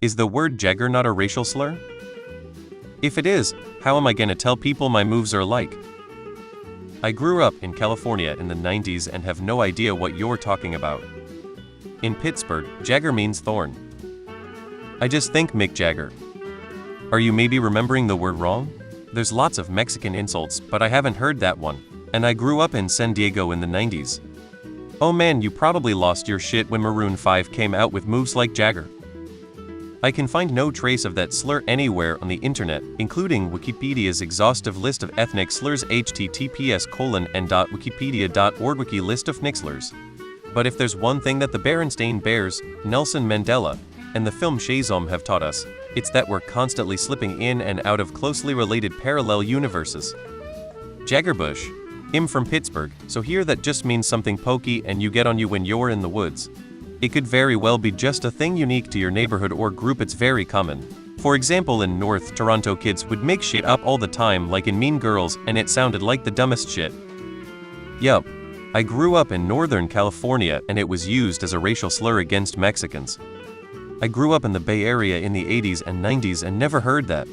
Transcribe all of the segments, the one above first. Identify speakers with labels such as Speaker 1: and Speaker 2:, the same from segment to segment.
Speaker 1: Is the word jagger not a racial slur? If it is, how am I gonna tell people my moves are like? I grew up in California in the 90s and have no idea what you're talking about. In Pittsburgh, jagger means thorn. I just think Mick Jagger. Are you maybe remembering the word wrong? There's lots of Mexican insults, but I haven't heard that one. And I grew up in San Diego in the 90s. Oh man, you probably lost your shit when Maroon 5 came out with moves like Jagger. I can find no trace of that slur anywhere on the internet, including Wikipedia's exhaustive list of ethnic slurs https://wikipedia.org wiki list of slurs. But if there's one thing that the Berenstain Bears, Nelson Mandela, and the film Shazam have taught us, it's that we're constantly slipping in and out of closely related parallel universes. Jaggerbush. I'm from Pittsburgh, so here that just means something pokey and you get on you when you're in the woods. It could very well be just a thing unique to your neighborhood or group. It's very common. For example, in North Toronto, kids would make shit up all the time like in Mean Girls, and it sounded like the dumbest shit. Yup. I grew up in Northern California and it was used as a racial slur against Mexicans. I grew up in the Bay Area in the 80s and 90s and never heard that.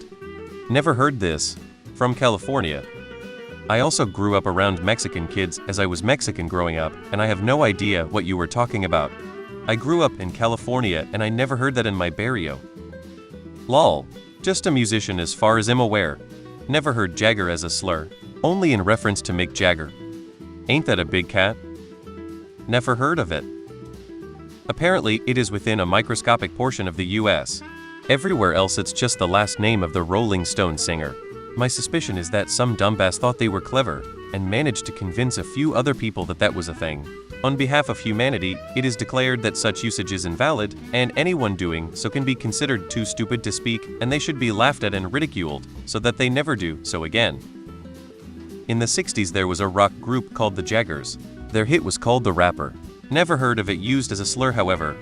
Speaker 1: Never heard this. From California. I also grew up around Mexican kids as I was Mexican growing up, and I have no idea what you were talking about. I grew up in California and I never heard that in my barrio. Lol. Just a musician as far as I'm aware. Never heard Jagger as a slur, only in reference to Mick Jagger. Ain't that a big cat? Never heard of it. Apparently, it is within a microscopic portion of the US. Everywhere else it's just the last name of the Rolling Stone singer. My suspicion is that some dumbass thought they were clever, and managed to convince a few other people that that was a thing. On behalf of humanity, it is declared that such usage is invalid, and anyone doing so can be considered too stupid to speak, and they should be laughed at and ridiculed, so that they never do so again. In the 60s there was a rock group called the Jaggers. Their hit was called The Rapper. Never heard of it used as a slur, however.